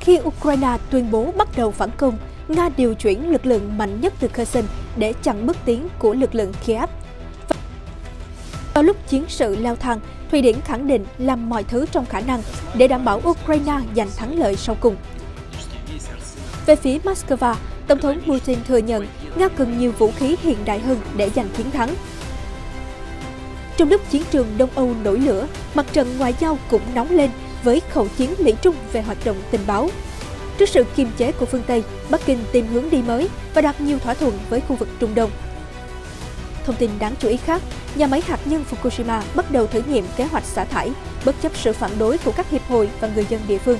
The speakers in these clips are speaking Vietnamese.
Khi Ukraine tuyên bố bắt đầu phản công, Nga điều chuyển lực lượng mạnh nhất từ Kherson để chặn bước tiến của lực lượng Kiev. Vào lúc chiến sự leo thang, Thụy Điển khẳng định làm mọi thứ trong khả năng để đảm bảo Ukraine giành thắng lợi sau cùng. Về phía Moscow, Tổng thống Putin thừa nhận Nga cần nhiều vũ khí hiện đại hơn để giành chiến thắng. Trong lúc chiến trường Đông Âu nổi lửa, mặt trận ngoại giao cũng nóng lên với khẩu chiến Mỹ-Trung về hoạt động tình báo. Trước sự kiềm chế của phương Tây, Bắc Kinh tìm hướng đi mới và đạt nhiều thỏa thuận với khu vực Trung Đông. Thông tin đáng chú ý khác, nhà máy hạt nhân Fukushima bắt đầu thử nghiệm kế hoạch xả thải, bất chấp sự phản đối của các hiệp hội và người dân địa phương.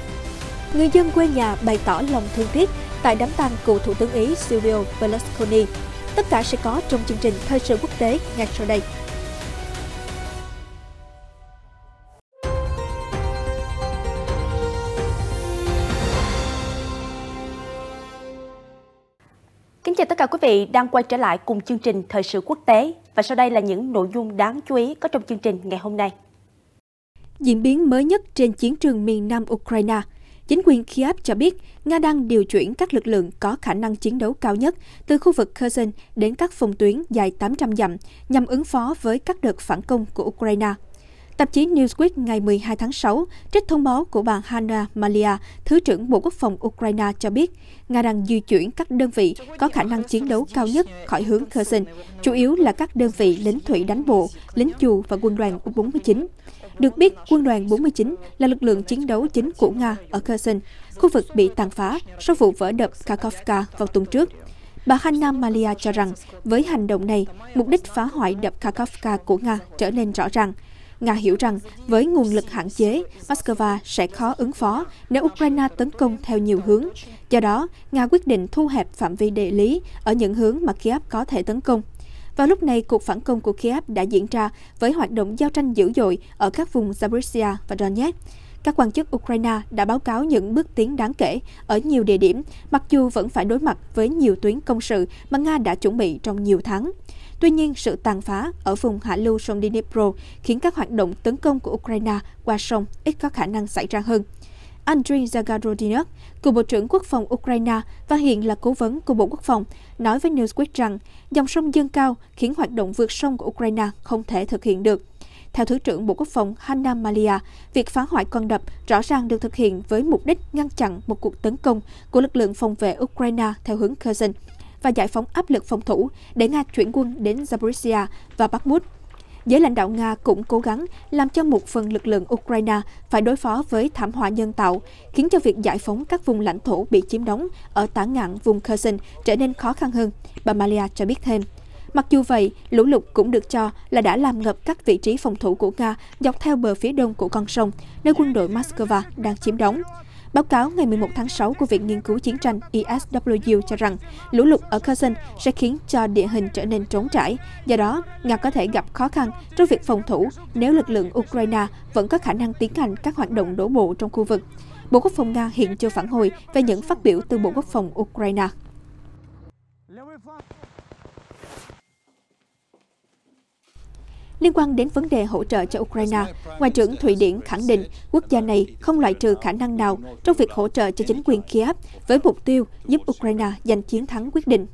Người dân quê nhà bày tỏ lòng thương tiếc tại đám tang cựu Thủ tướng Ý Silvio Berlusconi. Tất cả sẽ có trong chương trình Thời sự quốc tế ngay sau đây. Kính chào tất cả quý vị đang quay trở lại cùng chương trình Thời sự quốc tế. Và sau đây là những nội dung đáng chú ý có trong chương trình ngày hôm nay. Diễn biến mới nhất trên chiến trường miền Nam Ukraine. Chính quyền Kiev cho biết Nga đang điều chuyển các lực lượng có khả năng chiến đấu cao nhất từ khu vực Kherson đến các phòng tuyến dài 800 dặm nhằm ứng phó với các đợt phản công của Ukraine. Tạp chí Newsweek ngày 12 tháng 6 trích thông báo của bà Hanna Maliar, Thứ trưởng Bộ Quốc phòng Ukraine cho biết Nga đang di chuyển các đơn vị có khả năng chiến đấu cao nhất khỏi hướng Kherson, chủ yếu là các đơn vị lính thủy đánh bộ, lính chù và quân đoàn U-49. Được biết, quân đoàn 49 là lực lượng chiến đấu chính của Nga ở Kherson, khu vực bị tàn phá sau vụ vỡ đập Kakhovka vào tuần trước. Bà Hanna Maliar cho rằng, với hành động này, mục đích phá hoại đập Kakhovka của Nga trở nên rõ ràng. Nga hiểu rằng, với nguồn lực hạn chế, Moscow sẽ khó ứng phó nếu Ukraine tấn công theo nhiều hướng. Do đó, Nga quyết định thu hẹp phạm vi địa lý ở những hướng mà Kiev có thể tấn công. Vào lúc này, cuộc phản công của Kiev đã diễn ra với hoạt động giao tranh dữ dội ở các vùng Zaporizhia và Donetsk. Các quan chức Ukraine đã báo cáo những bước tiến đáng kể ở nhiều địa điểm, mặc dù vẫn phải đối mặt với nhiều tuyến công sự mà Nga đã chuẩn bị trong nhiều tháng. Tuy nhiên, sự tàn phá ở vùng hạ lưu sông Dnipro khiến các hoạt động tấn công của Ukraine qua sông ít có khả năng xảy ra hơn. Andriy Zagarodinov, cựu Bộ trưởng Quốc phòng Ukraine và hiện là cố vấn của Bộ Quốc phòng, nói với Newsweek rằng dòng sông dâng cao khiến hoạt động vượt sông của Ukraine không thể thực hiện được. Theo Thứ trưởng Bộ Quốc phòng Hanna Maliar, việc phá hoại con đập rõ ràng được thực hiện với mục đích ngăn chặn một cuộc tấn công của lực lượng phòng vệ Ukraine theo hướng Kherson và giải phóng áp lực phòng thủ để Nga chuyển quân đến Zaporizhia và Bakhmut. Giới lãnh đạo Nga cũng cố gắng làm cho một phần lực lượng Ukraine phải đối phó với thảm họa nhân tạo, khiến cho việc giải phóng các vùng lãnh thổ bị chiếm đóng ở tả ngạn vùng Kherson trở nên khó khăn hơn, bà Maliar cho biết thêm. Mặc dù vậy, lũ lụt cũng được cho là đã làm ngập các vị trí phòng thủ của Nga dọc theo bờ phía đông của con sông, nơi quân đội Moscow đang chiếm đóng. Báo cáo ngày 11 tháng 6 của Viện Nghiên cứu Chiến tranh ESW cho rằng lũ lụt ở Kherson sẽ khiến cho địa hình trở nên trống trải, do đó Nga có thể gặp khó khăn trong việc phòng thủ nếu lực lượng Ukraine vẫn có khả năng tiến hành các hoạt động đổ bộ trong khu vực. Bộ Quốc phòng Nga hiện chưa phản hồi về những phát biểu từ Bộ Quốc phòng Ukraine. Liên quan đến vấn đề hỗ trợ cho Ukraine, Ngoại trưởng Thụy Điển khẳng định quốc gia này không loại trừ khả năng nào trong việc hỗ trợ cho chính quyền Kiev với mục tiêu giúp Ukraine giành chiến thắng quyết định.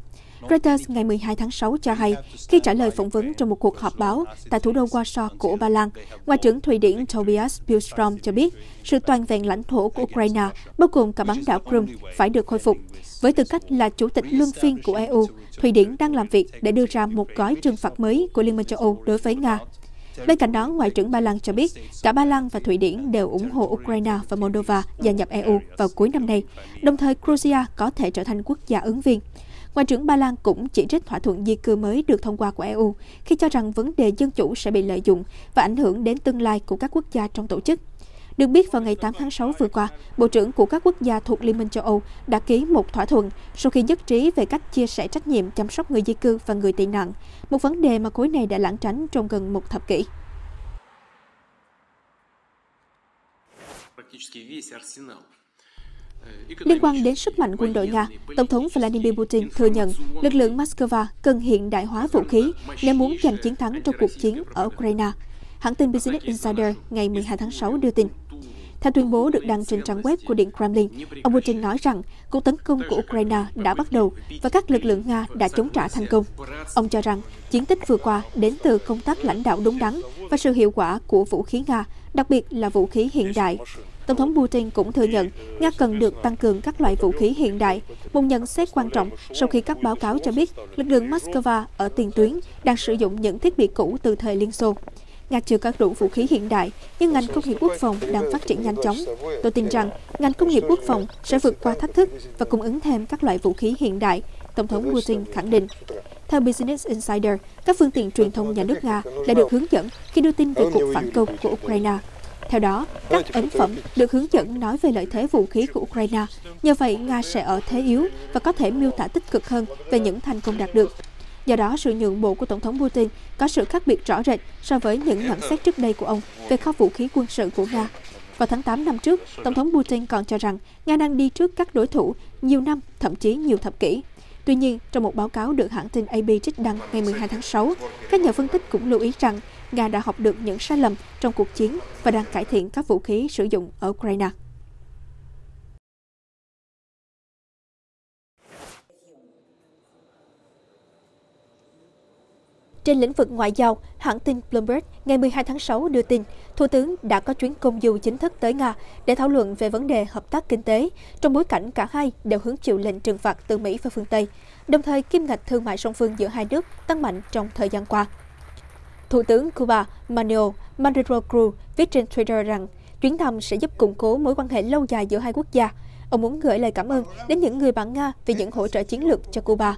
Reuters ngày 12 tháng 6 cho hay, khi trả lời phỏng vấn trong một cuộc họp báo tại thủ đô Warsaw của Ba Lan, Ngoại trưởng Thụy Điển Tobias Billström cho biết sự toàn vẹn lãnh thổ của Ukraine, bao gồm cả bán đảo Crimea, phải được khôi phục. Với tư cách là chủ tịch luân phiên của EU, Thụy Điển đang làm việc để đưa ra một gói trừng phạt mới của Liên minh châu Âu đối với Nga. Bên cạnh đó, Ngoại trưởng Ba Lan cho biết cả Ba Lan và Thụy Điển đều ủng hộ Ukraine và Moldova gia nhập EU vào cuối năm nay, đồng thời Georgia có thể trở thành quốc gia ứng viên. Ngoại trưởng Ba Lan cũng chỉ trích thỏa thuận di cư mới được thông qua của EU khi cho rằng vấn đề dân chủ sẽ bị lợi dụng và ảnh hưởng đến tương lai của các quốc gia trong tổ chức. Được biết, vào ngày 8 tháng 6 vừa qua, Bộ trưởng của các quốc gia thuộc Liên minh châu Âu đã ký một thỏa thuận sau khi nhất trí về cách chia sẻ trách nhiệm chăm sóc người di cư và người tị nạn, một vấn đề mà khối này đã lảng tránh trong gần một thập kỷ. Liên quan đến sức mạnh quân đội Nga, Tổng thống Vladimir Putin thừa nhận lực lượng Moscow cần hiện đại hóa vũ khí nếu muốn giành chiến thắng trong cuộc chiến ở Ukraine. Hãng tin Business Insider ngày 12 tháng 6 đưa tin. Theo tuyên bố được đăng trên trang web của Điện Kremlin, ông Putin nói rằng cuộc tấn công của Ukraine đã bắt đầu và các lực lượng Nga đã chống trả thành công. Ông cho rằng chiến tích vừa qua đến từ công tác lãnh đạo đúng đắn và sự hiệu quả của vũ khí Nga, đặc biệt là vũ khí hiện đại. Tổng thống Putin cũng thừa nhận Nga cần được tăng cường các loại vũ khí hiện đại, một nhận xét quan trọng sau khi các báo cáo cho biết lực lượng Moscow ở tiền tuyến đang sử dụng những thiết bị cũ từ thời Liên Xô. Nga chưa có đủ vũ khí hiện đại, nhưng ngành công nghiệp quốc phòng đang phát triển nhanh chóng. Tôi tin rằng ngành công nghiệp quốc phòng sẽ vượt qua thách thức và cung ứng thêm các loại vũ khí hiện đại, Tổng thống Putin khẳng định. Theo Business Insider, các phương tiện truyền thông nhà nước Nga đã được hướng dẫn khi đưa tin về cuộc phản công của Ukraine. Theo đó, các ấn phẩm được hướng dẫn nói về lợi thế vũ khí của Ukraine. Nhờ vậy, Nga sẽ ở thế yếu và có thể miêu tả tích cực hơn về những thành công đạt được. Do đó, sự nhượng bộ của Tổng thống Putin có sự khác biệt rõ rệt so với những nhận xét trước đây của ông về kho vũ khí quân sự của Nga. Vào tháng 8 năm trước, Tổng thống Putin còn cho rằng Nga đang đi trước các đối thủ nhiều năm, thậm chí nhiều thập kỷ. Tuy nhiên, trong một báo cáo được hãng tin AP trích đăng ngày 12 tháng 6, các nhà phân tích cũng lưu ý rằng Nga đã học được những sai lầm trong cuộc chiến và đang cải thiện các vũ khí sử dụng ở Ukraine. Trên lĩnh vực ngoại giao, hãng tin Bloomberg ngày 12 tháng 6 đưa tin Thủ tướng đã có chuyến công du chính thức tới Nga để thảo luận về vấn đề hợp tác kinh tế, trong bối cảnh cả hai đều hứng chịu lệnh trừng phạt từ Mỹ và phương Tây, đồng thời kim ngạch thương mại song phương giữa hai nước tăng mạnh trong thời gian qua. Thủ tướng Cuba Manuel Maduro Cruz viết trên Twitter rằng chuyến thăm sẽ giúp củng cố mối quan hệ lâu dài giữa hai quốc gia. Ông muốn gửi lời cảm ơn đến những người bạn Nga vì những hỗ trợ chiến lược cho Cuba.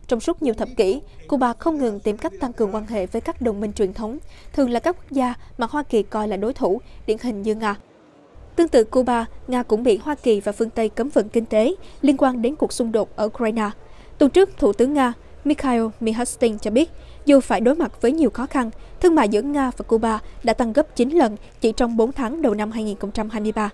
Trong suốt nhiều thập kỷ, Cuba không ngừng tìm cách tăng cường quan hệ với các đồng minh truyền thống, thường là các quốc gia mà Hoa Kỳ coi là đối thủ, điển hình như Nga. Tương tự Cuba, Nga cũng bị Hoa Kỳ và phương Tây cấm vận kinh tế liên quan đến cuộc xung đột ở Ukraine. Tuần trước, Thủ tướng Nga Mikhail Mishustin cho biết, dù phải đối mặt với nhiều khó khăn, thương mại giữa Nga và Cuba đã tăng gấp 9 lần chỉ trong 4 tháng đầu năm 2023.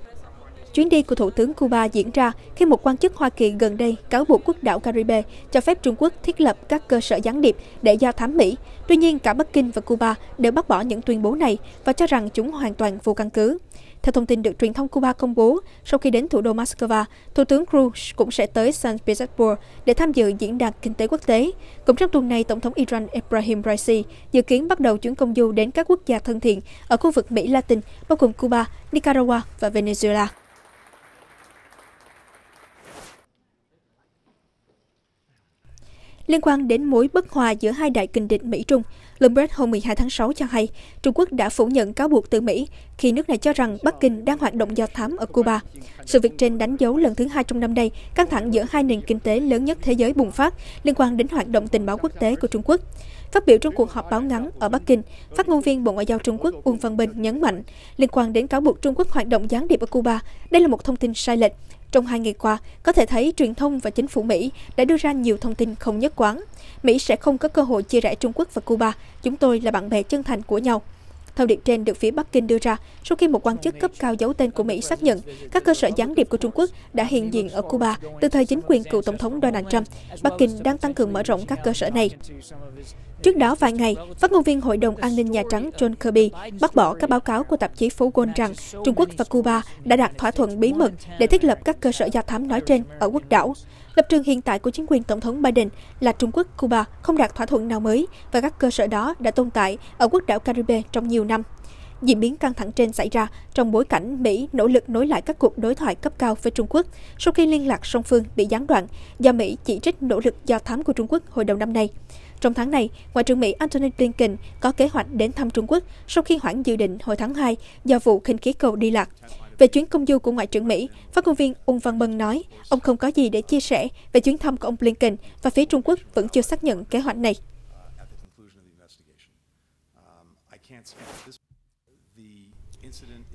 Chuyến đi của Thủ tướng Cuba diễn ra khi một quan chức Hoa Kỳ gần đây cáo buộc quốc đảo Caribe cho phép Trung Quốc thiết lập các cơ sở gián điệp để do thám Mỹ. Tuy nhiên, cả Bắc Kinh và Cuba đều bác bỏ những tuyên bố này và cho rằng chúng hoàn toàn vô căn cứ. Theo thông tin được truyền thông Cuba công bố, sau khi đến thủ đô Moscow, Thủ tướng Cruz cũng sẽ tới Saint Petersburg để tham dự diễn đàn kinh tế quốc tế. Cũng trong tuần này, Tổng thống Iran Ebrahim Raisi dự kiến bắt đầu chuyến công du đến các quốc gia thân thiện ở khu vực Mỹ Latin, bao gồm Cuba, Nicaragua và Venezuela. Liên quan đến mối bất hòa giữa hai đại kình địch Mỹ-Trung, Bloomberg hôm 12 tháng 6 cho hay Trung Quốc đã phủ nhận cáo buộc từ Mỹ khi nước này cho rằng Bắc Kinh đang hoạt động do thám ở Cuba. Sự việc trên đánh dấu lần thứ hai trong năm nay căng thẳng giữa hai nền kinh tế lớn nhất thế giới bùng phát liên quan đến hoạt động tình báo quốc tế của Trung Quốc. Phát biểu trong cuộc họp báo ngắn ở Bắc Kinh, phát ngôn viên Bộ Ngoại giao Trung Quốc Uông Văn Bình nhấn mạnh liên quan đến cáo buộc Trung Quốc hoạt động gián điệp ở Cuba, đây là một thông tin sai lệch. Trong 2 ngày qua, có thể thấy truyền thông và chính phủ Mỹ đã đưa ra nhiều thông tin không nhất quán. Mỹ sẽ không có cơ hội chia rẽ Trung Quốc và Cuba. Chúng tôi là bạn bè chân thành của nhau. Thông điệp trên được phía Bắc Kinh đưa ra sau khi một quan chức cấp cao giấu tên của Mỹ xác nhận các cơ sở gián điệp của Trung Quốc đã hiện diện ở Cuba từ thời chính quyền cựu Tổng thống Donald Trump. Bắc Kinh đang tăng cường mở rộng các cơ sở này. Trước đó vài ngày, phát ngôn viên Hội đồng An ninh Nhà Trắng John Kirby bác bỏ các báo cáo của tạp chí phố Wall rằng Trung Quốc và Cuba đã đạt thỏa thuận bí mật để thiết lập các cơ sở do thám nói trên ở quốc đảo. Lập trường hiện tại của chính quyền Tổng thống Biden là Trung Quốc, Cuba không đạt thỏa thuận nào mới và các cơ sở đó đã tồn tại ở quốc đảo Caribe trong nhiều năm. Diễn biến căng thẳng trên xảy ra trong bối cảnh Mỹ nỗ lực nối lại các cuộc đối thoại cấp cao với Trung Quốc sau khi liên lạc song phương bị gián đoạn do Mỹ chỉ trích nỗ lực do thám của Trung Quốc hồi đầu năm nay. Trong tháng này, Ngoại trưởng Mỹ Antony Blinken có kế hoạch đến thăm Trung Quốc sau khi hoãn dự định hồi tháng 2 do vụ khinh khí cầu đi lạc. Về chuyến công du của Ngoại trưởng Mỹ, phát ngôn viên Uông Văn Bân nói ông không có gì để chia sẻ về chuyến thăm của ông Blinken và phía Trung Quốc vẫn chưa xác nhận kế hoạch này.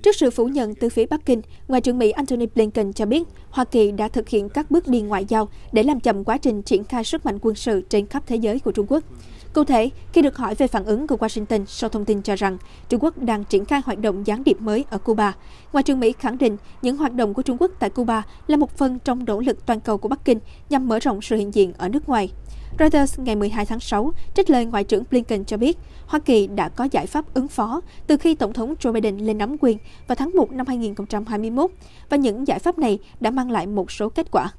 Trước sự phủ nhận từ phía Bắc Kinh, Ngoại trưởng Mỹ Antony Blinken cho biết Hoa Kỳ đã thực hiện các bước đi ngoại giao để làm chậm quá trình triển khai sức mạnh quân sự trên khắp thế giới của Trung Quốc. Cụ thể, khi được hỏi về phản ứng của Washington sau thông tin cho rằng Trung Quốc đang triển khai hoạt động gián điệp mới ở Cuba, Ngoại trưởng Mỹ khẳng định những hoạt động của Trung Quốc tại Cuba là một phần trong nỗ lực toàn cầu của Bắc Kinh nhằm mở rộng sự hiện diện ở nước ngoài. Reuters ngày 12 tháng 6 trích lời Ngoại trưởng Blinken cho biết Hoa Kỳ đã có giải pháp ứng phó từ khi Tổng thống Joe Biden lên nắm quyền vào tháng 1 năm 2021 và những giải pháp này đã mang lại một số kết quả.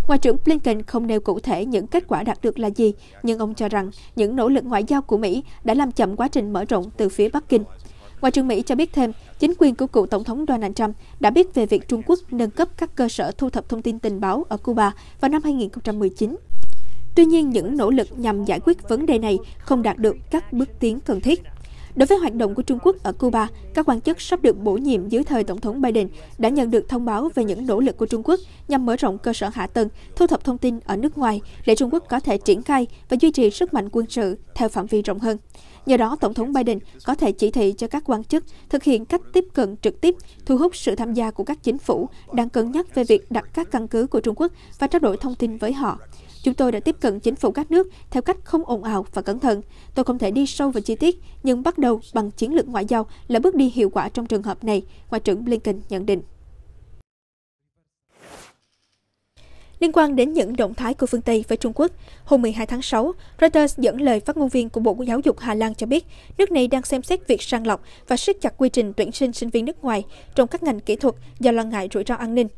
Ngoại trưởng Blinken không nêu cụ thể những kết quả đạt được là gì, nhưng ông cho rằng những nỗ lực ngoại giao của Mỹ đã làm chậm quá trình mở rộng từ phía Bắc Kinh. Ngoại trưởng Mỹ cho biết thêm, chính quyền của cựu Tổng thống Donald Trump đã biết về việc Trung Quốc nâng cấp các cơ sở thu thập thông tin tình báo ở Cuba vào năm 2019. Tuy nhiên, những nỗ lực nhằm giải quyết vấn đề này không đạt được các bước tiến cần thiết. Đối với hoạt động của Trung Quốc ở Cuba, các quan chức sắp được bổ nhiệm dưới thời Tổng thống Biden đã nhận được thông báo về những nỗ lực của Trung Quốc nhằm mở rộng cơ sở hạ tầng, thu thập thông tin ở nước ngoài để Trung Quốc có thể triển khai và duy trì sức mạnh quân sự theo phạm vi rộng hơn. Nhờ đó, Tổng thống Biden có thể chỉ thị cho các quan chức thực hiện cách tiếp cận trực tiếp, thu hút sự tham gia của các chính phủ đang cân nhắc về việc đặt các căn cứ của Trung Quốc và trao đổi thông tin với họ. Chúng tôi đã tiếp cận chính phủ các nước theo cách không ồn ào và cẩn thận. Tôi không thể đi sâu vào chi tiết, nhưng bắt đầu bằng chiến lược ngoại giao là bước đi hiệu quả trong trường hợp này, Ngoại trưởng Blinken nhận định. Liên quan đến những động thái của phương Tây với Trung Quốc, hôm 12 tháng 6, Reuters dẫn lời phát ngôn viên của Bộ Giáo dục Hà Lan cho biết nước này đang xem xét việc sàng lọc và siết chặt quy trình tuyển sinh sinh viên nước ngoài trong các ngành kỹ thuật do lo ngại rủi ro an ninh.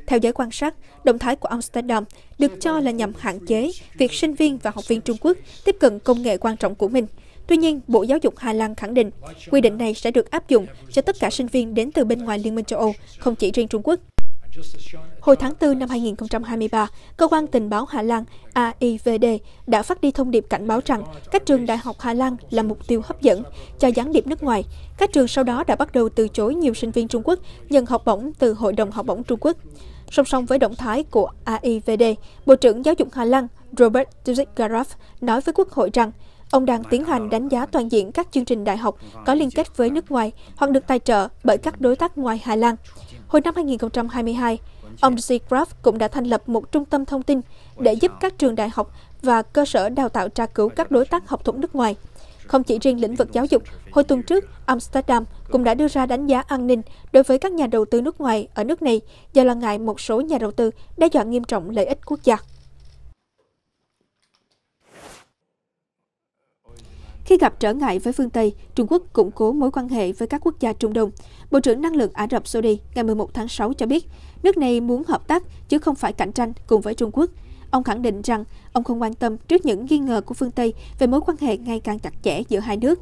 Theo giới quan sát, động thái của Amsterdam được cho là nhằm hạn chế việc sinh viên và học viên Trung Quốc tiếp cận công nghệ quan trọng của mình. Tuy nhiên, Bộ Giáo dục Hà Lan khẳng định quy định này sẽ được áp dụng cho tất cả sinh viên đến từ bên ngoài Liên minh châu Âu, không chỉ riêng Trung Quốc. Hồi tháng 4 năm 2023, Cơ quan tình báo Hà Lan AIVD đã phát đi thông điệp cảnh báo rằng các trường đại học Hà Lan là mục tiêu hấp dẫn cho gián điệp nước ngoài. Các trường sau đó đã bắt đầu từ chối nhiều sinh viên Trung Quốc nhận học bổng từ Hội đồng học bổng Trung Quốc. Song song với động thái của AIVD, Bộ trưởng Giáo dục Hà Lan Robert Dzikharov nói với Quốc hội rằng ông đang tiến hành đánh giá toàn diện các chương trình đại học có liên kết với nước ngoài hoặc được tài trợ bởi các đối tác ngoài Hà Lan. Hồi năm 2022, ông Dzikharov cũng đã thành lập một trung tâm thông tin để giúp các trường đại học và cơ sở đào tạo tra cứu các đối tác học thuật nước ngoài. Không chỉ riêng lĩnh vực giáo dục, hồi tuần trước, Amsterdam cũng đã đưa ra đánh giá an ninh đối với các nhà đầu tư nước ngoài ở nước này do lo ngại một số nhà đầu tư đe dọa nghiêm trọng lợi ích quốc gia. Khi gặp trở ngại với phương Tây, Trung Quốc củng cố mối quan hệ với các quốc gia Trung Đông. Bộ trưởng Năng lượng Ả Rập Saudi ngày 11 tháng 6 cho biết, nước này muốn hợp tác chứ không phải cạnh tranh cùng với Trung Quốc. Ông khẳng định rằng ông không quan tâm trước những nghi ngờ của phương Tây về mối quan hệ ngày càng chặt chẽ giữa hai nước.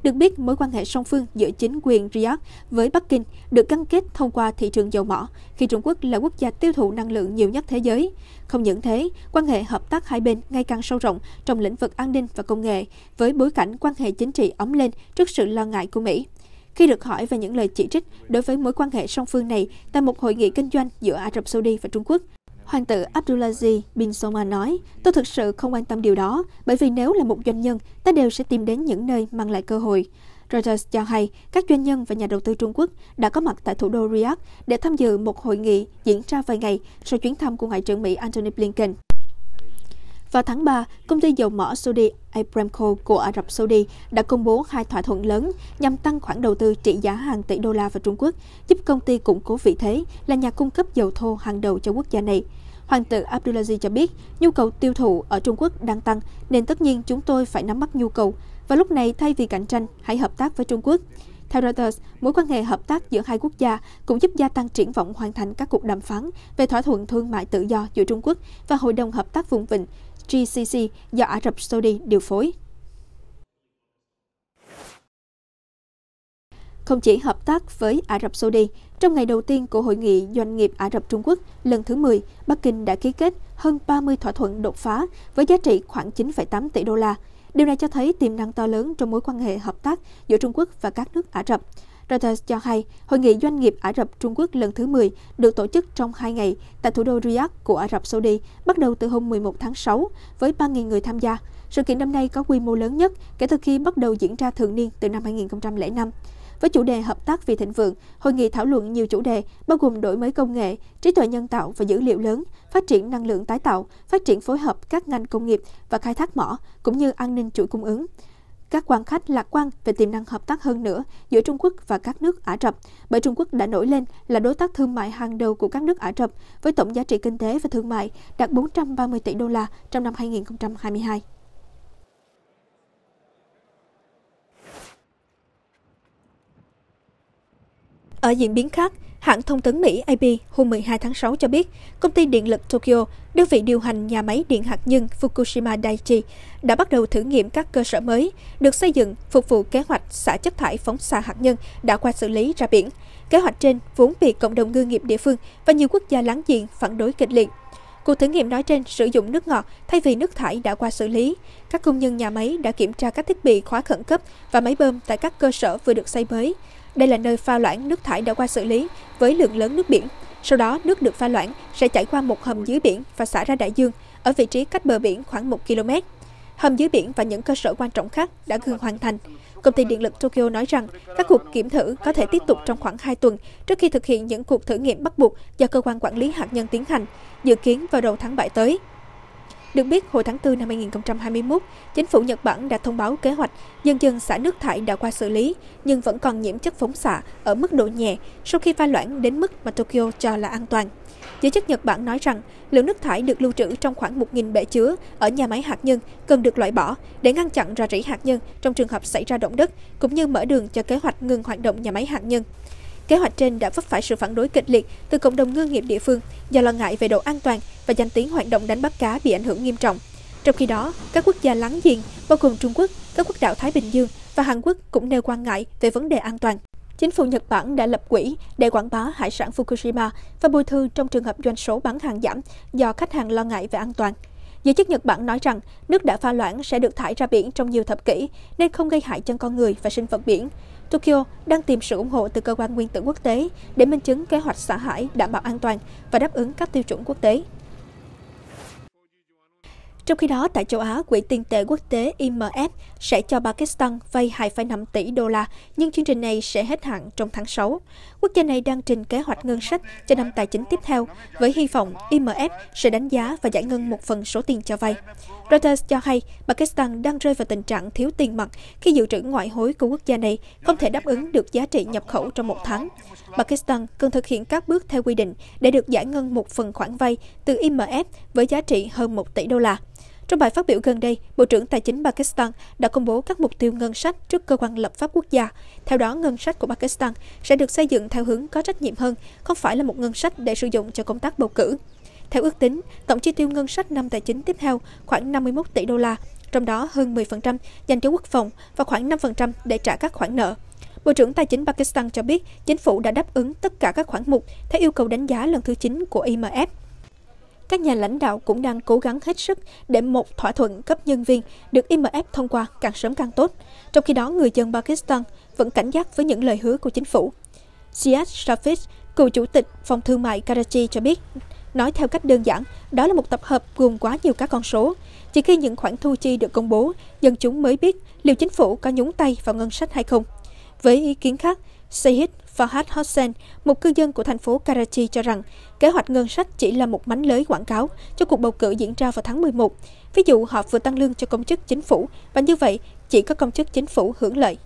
Được biết, mối quan hệ song phương giữa chính quyền Riyadh với Bắc Kinh được gắn kết thông qua thị trường dầu mỏ, khi Trung Quốc là quốc gia tiêu thụ năng lượng nhiều nhất thế giới. Không những thế, quan hệ hợp tác hai bên ngày càng sâu rộng trong lĩnh vực an ninh và công nghệ, với bối cảnh quan hệ chính trị ấm lên trước sự lo ngại của Mỹ. Khi được hỏi về những lời chỉ trích đối với mối quan hệ song phương này tại một hội nghị kinh doanh giữa Ả Rập Saudi và Trung Quốc, Hoàng tử Abdulaziz bin Salman nói, tôi thực sự không quan tâm điều đó, bởi vì nếu là một doanh nhân, ta đều sẽ tìm đến những nơi mang lại cơ hội. Reuters cho hay, các doanh nhân và nhà đầu tư Trung Quốc đã có mặt tại thủ đô Riyadh để tham dự một hội nghị diễn ra vài ngày sau chuyến thăm của Ngoại trưởng Mỹ Antony Blinken. Vào tháng 3, công ty dầu mỏ Saudi Aramco của Ả Rập Saudi đã công bố hai thỏa thuận lớn nhằm tăng khoản đầu tư trị giá hàng tỷ đô la vào Trung Quốc, giúp công ty củng cố vị thế là nhà cung cấp dầu thô hàng đầu cho quốc gia này. Hoàng tử Abdulaziz cho biết, nhu cầu tiêu thụ ở Trung Quốc đang tăng, nên tất nhiên chúng tôi phải nắm bắt nhu cầu. Và lúc này, thay vì cạnh tranh, hãy hợp tác với Trung Quốc. Theo Reuters, mối quan hệ hợp tác giữa hai quốc gia cũng giúp gia tăng triển vọng hoàn thành các cuộc đàm phán về thỏa thuận thương mại tự do giữa Trung Quốc và Hội đồng Hợp tác Vùng Vịnh GCC do Ả Rập Saudi điều phối. Không chỉ hợp tác với Ả Rập Saudi, trong ngày đầu tiên của Hội nghị Doanh nghiệp Ả Rập Trung Quốc lần thứ 10, Bắc Kinh đã ký kết hơn 30 thỏa thuận đột phá với giá trị khoảng 9,8 tỷ đô la. Điều này cho thấy tiềm năng to lớn trong mối quan hệ hợp tác giữa Trung Quốc và các nước Ả Rập. Reuters cho hay, Hội nghị Doanh nghiệp Ả Rập Trung Quốc lần thứ 10 được tổ chức trong 2 ngày tại thủ đô Riyadh của Ả Rập Saudi, bắt đầu từ hôm 11 tháng 6, với 3.000 người tham gia. Sự kiện năm nay có quy mô lớn nhất kể từ khi bắt đầu diễn ra thường niên từ năm 2005. với chủ đề hợp tác vì thịnh vượng. Hội nghị thảo luận nhiều chủ đề, bao gồm đổi mới công nghệ, trí tuệ nhân tạo và dữ liệu lớn, phát triển năng lượng tái tạo, phát triển phối hợp các ngành công nghiệp và khai thác mỏ, cũng như an ninh chuỗi cung ứng. Các quan khách lạc quan về tiềm năng hợp tác hơn nữa giữa Trung Quốc và các nước Ả Rập, bởi Trung Quốc đã nổi lên là đối tác thương mại hàng đầu của các nước Ả Rập, với tổng giá trị kinh tế và thương mại đạt 430 tỷ đô la trong năm 2022. Ở diễn biến khác, hãng thông tấn Mỹ AP hôm 12 tháng 6 cho biết, công ty điện lực Tokyo, đơn vị điều hành nhà máy điện hạt nhân Fukushima Daiichi, đã bắt đầu thử nghiệm các cơ sở mới được xây dựng phục vụ kế hoạch xả chất thải phóng xạ hạt nhân đã qua xử lý ra biển. Kế hoạch trên vốn bị cộng đồng ngư nghiệp địa phương và nhiều quốc gia láng giềng phản đối kịch liệt. Cuộc thử nghiệm nói trên sử dụng nước ngọt thay vì nước thải đã qua xử lý. Các công nhân nhà máy đã kiểm tra các thiết bị khóa khẩn cấp và máy bơm tại các cơ sở vừa được xây mới. Đây là nơi pha loãng nước thải đã qua xử lý với lượng lớn nước biển. Sau đó, nước được pha loãng sẽ chảy qua một hầm dưới biển và xả ra đại dương ở vị trí cách bờ biển khoảng 1 km. Hầm dưới biển và những cơ sở quan trọng khác đã gần hoàn thành. Công ty điện lực Tokyo nói rằng các cuộc kiểm thử có thể tiếp tục trong khoảng 2 tuần trước khi thực hiện những cuộc thử nghiệm bắt buộc do cơ quan quản lý hạt nhân tiến hành, dự kiến vào đầu tháng 7 tới. Được biết, hồi tháng 4 năm 2021, chính phủ Nhật Bản đã thông báo kế hoạch dần dần xả nước thải đã qua xử lý, nhưng vẫn còn nhiễm chất phóng xạ ở mức độ nhẹ sau khi pha loãng đến mức mà Tokyo cho là an toàn. Giới chức Nhật Bản nói rằng lượng nước thải được lưu trữ trong khoảng 1.000 bể chứa ở nhà máy hạt nhân cần được loại bỏ để ngăn chặn rò rỉ hạt nhân trong trường hợp xảy ra động đất, cũng như mở đường cho kế hoạch ngừng hoạt động nhà máy hạt nhân. Kế hoạch trên đã vấp phải sự phản đối kịch liệt từ cộng đồng ngư nghiệp địa phương do lo ngại về độ an toàn và danh tiếng hoạt động đánh bắt cá bị ảnh hưởng nghiêm trọng. Trong khi đó, các quốc gia láng giềng, bao gồm Trung Quốc, các quốc đảo Thái Bình Dương và Hàn Quốc cũng nêu quan ngại về vấn đề an toàn. Chính phủ Nhật Bản đã lập quỹ để quảng bá hải sản Fukushima và bồi thường trong trường hợp doanh số bán hàng giảm do khách hàng lo ngại về an toàn. Giới chức Nhật Bản nói rằng nước đã pha loãng sẽ được thải ra biển trong nhiều thập kỷ nên không gây hại cho con người và sinh vật biển. Tokyo đang tìm sự ủng hộ từ cơ quan nguyên tử quốc tế để minh chứng kế hoạch xả thải đảm bảo an toàn và đáp ứng các tiêu chuẩn quốc tế. Trong khi đó, tại châu Á, Quỹ tiền tệ quốc tế IMF sẽ cho Pakistan vay 2,5 tỷ đô la, nhưng chương trình này sẽ hết hạn trong tháng 6. Quốc gia này đang trình kế hoạch ngân sách cho năm tài chính tiếp theo, với hy vọng IMF sẽ đánh giá và giải ngân một phần số tiền cho vay. Reuters cho hay Pakistan đang rơi vào tình trạng thiếu tiền mặt khi dự trữ ngoại hối của quốc gia này không thể đáp ứng được giá trị nhập khẩu trong một tháng. Pakistan cần thực hiện các bước theo quy định để được giải ngân một phần khoản vay từ IMF với giá trị hơn 1 tỷ đô la. Trong bài phát biểu gần đây, Bộ trưởng Tài chính Pakistan đã công bố các mục tiêu ngân sách trước cơ quan lập pháp quốc gia. Theo đó, ngân sách của Pakistan sẽ được xây dựng theo hướng có trách nhiệm hơn, không phải là một ngân sách để sử dụng cho công tác bầu cử. Theo ước tính, tổng chi tiêu ngân sách năm tài chính tiếp theo khoảng 51 tỷ đô la, trong đó hơn 10% dành cho quốc phòng và khoảng 5% để trả các khoản nợ. Bộ trưởng Tài chính Pakistan cho biết chính phủ đã đáp ứng tất cả các khoản mục theo yêu cầu đánh giá lần thứ 9 của IMF. Các nhà lãnh đạo cũng đang cố gắng hết sức để một thỏa thuận cấp nhân viên được IMF thông qua càng sớm càng tốt. Trong khi đó, người dân Pakistan vẫn cảnh giác với những lời hứa của chính phủ. Ziad Shafiq, cựu chủ tịch phòng thương mại Karachi cho biết, nói theo cách đơn giản, đó là một tập hợp gồm quá nhiều các con số. Chỉ khi những khoản thu chi được công bố, dân chúng mới biết liệu chính phủ có nhúng tay vào ngân sách hay không. Với ý kiến khác, Syed Fahad Hossain, một cư dân của thành phố Karachi cho rằng kế hoạch ngân sách chỉ là một mánh lới quảng cáo cho cuộc bầu cử diễn ra vào tháng 11. Ví dụ họ vừa tăng lương cho công chức chính phủ và như vậy chỉ có công chức chính phủ hưởng lợi.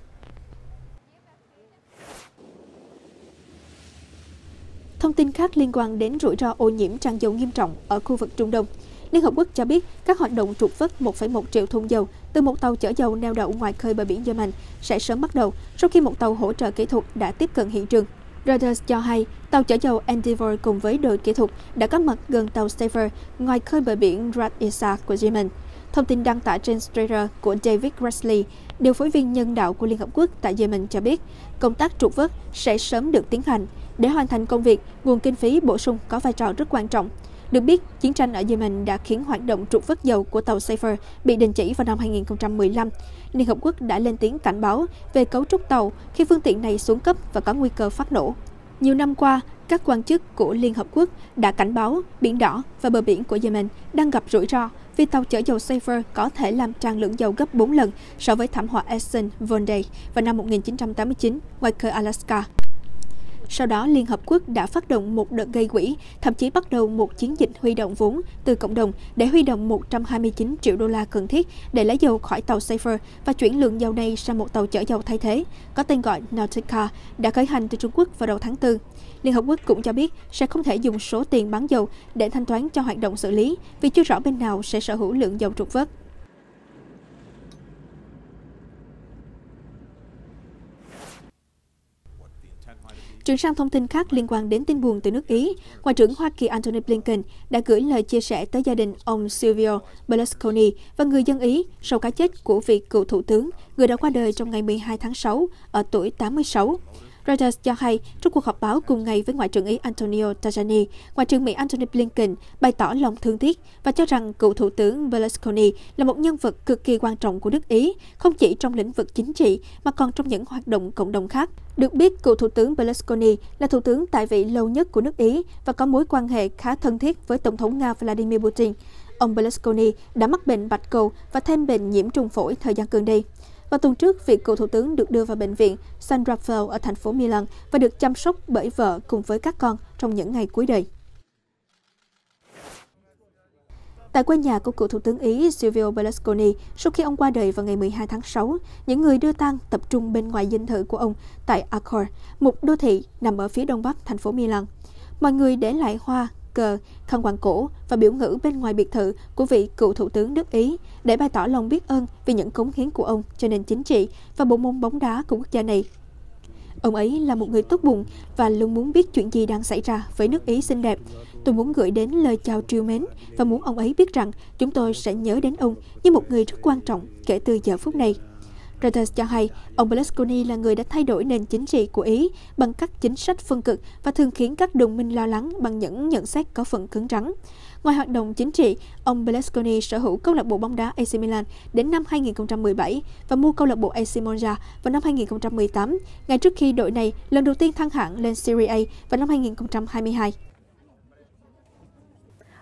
Thông tin khác liên quan đến rủi ro ô nhiễm tràn dầu nghiêm trọng ở khu vực Trung Đông. Liên Hợp Quốc cho biết các hoạt động trục vớt 1,1 triệu thùng dầu từ một tàu chở dầu neo đậu ngoài khơi bờ biển Yemen sẽ sớm bắt đầu sau khi một tàu hỗ trợ kỹ thuật đã tiếp cận hiện trường. Reuters cho hay tàu chở dầu Endeavour cùng với đội kỹ thuật đã có mặt gần tàu Safer ngoài khơi bờ biển Ras Issa của Yemen. Thông tin đăng tải trên Twitter của David Grassley, điều phối viên nhân đạo của Liên Hợp Quốc tại Yemen cho biết công tác trục vớt sẽ sớm được tiến hành. Để hoàn thành công việc, nguồn kinh phí bổ sung có vai trò rất quan trọng. Được biết, chiến tranh ở Yemen đã khiến hoạt động trục vớt dầu của tàu Safer bị đình chỉ vào năm 2015. Liên Hợp Quốc đã lên tiếng cảnh báo về cấu trúc tàu khi phương tiện này xuống cấp và có nguy cơ phát nổ. Nhiều năm qua, các quan chức của Liên Hợp Quốc đã cảnh báo Biển Đỏ và bờ biển của Yemen đang gặp rủi ro vì tàu chở dầu Safer có thể làm tràn lượng dầu gấp 4 lần so với thảm họa Exxon Valdez vào năm 1989 ngoài khơi Alaska. Sau đó, Liên Hợp Quốc đã phát động một đợt gây quỹ, thậm chí bắt đầu một chiến dịch huy động vốn từ cộng đồng để huy động 129 triệu đô la cần thiết để lấy dầu khỏi tàu Safer và chuyển lượng dầu này sang một tàu chở dầu thay thế, có tên gọi Nautica, đã khởi hành từ Trung Quốc vào đầu tháng 4. Liên Hợp Quốc cũng cho biết sẽ không thể dùng số tiền bán dầu để thanh toán cho hoạt động xử lý vì chưa rõ bên nào sẽ sở hữu lượng dầu trục vớt. Chuyển sang thông tin khác liên quan đến tin buồn từ nước Ý, Ngoại trưởng Hoa Kỳ Antony Blinken đã gửi lời chia sẻ tới gia đình ông Silvio Berlusconi và người dân Ý sau cái chết của vị cựu thủ tướng, người đã qua đời trong ngày 12 tháng 6 ở tuổi 86. Reuters cho hay, trong cuộc họp báo cùng ngày với Ngoại trưởng Ý Antonio Tajani, Ngoại trưởng Mỹ Antony Blinken bày tỏ lòng thương tiếc và cho rằng cựu thủ tướng Berlusconi là một nhân vật cực kỳ quan trọng của nước Ý, không chỉ trong lĩnh vực chính trị mà còn trong những hoạt động cộng đồng khác. Được biết, cựu thủ tướng Berlusconi là thủ tướng tại vị lâu nhất của nước Ý và có mối quan hệ khá thân thiết với Tổng thống Nga Vladimir Putin. Ông Berlusconi đã mắc bệnh bạch cầu và thêm bệnh nhiễm trùng phổi thời gian gần đây. Vào tuần trước, vị cựu thủ tướng được đưa vào bệnh viện San Raffaele ở thành phố Milan và được chăm sóc bởi vợ cùng với các con trong những ngày cuối đời. Tại quê nhà của cựu thủ tướng Ý Silvio Berlusconi, sau khi ông qua đời vào ngày 12 tháng 6, những người đưa tang tập trung bên ngoài dinh thự của ông tại Arcor, một đô thị nằm ở phía đông bắc thành phố Milan. Mọi người để lại hoa, cờ, khăn quàng cổ và biểu ngữ bên ngoài biệt thự của vị cựu thủ tướng nước Ý để bày tỏ lòng biết ơn vì những cống hiến của ông cho nền chính trị và bộ môn bóng đá của quốc gia này. Ông ấy là một người tốt bụng và luôn muốn biết chuyện gì đang xảy ra với nước Ý xinh đẹp. Tôi muốn gửi đến lời chào trìu mến và muốn ông ấy biết rằng chúng tôi sẽ nhớ đến ông như một người rất quan trọng kể từ giờ phút này. Reuters cho hay, ông Berlusconi là người đã thay đổi nền chính trị của Ý bằng các chính sách phân cực và thường khiến các đồng minh lo lắng bằng những nhận xét có phần cứng rắn. Ngoài hoạt động chính trị, ông Berlusconi sở hữu câu lạc bộ bóng đá AC Milan đến năm 2017 và mua câu lạc bộ AC Monza vào năm 2018, ngay trước khi đội này lần đầu tiên thăng hạng lên Serie A vào năm 2022.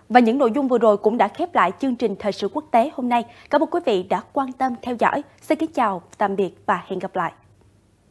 Và những nội dung vừa rồi cũng đã khép lại chương trình Thời sự quốc tế hôm nay. Cảm ơn quý vị đã quan tâm theo dõi. Xin kính chào, tạm biệt và hẹn gặp lại.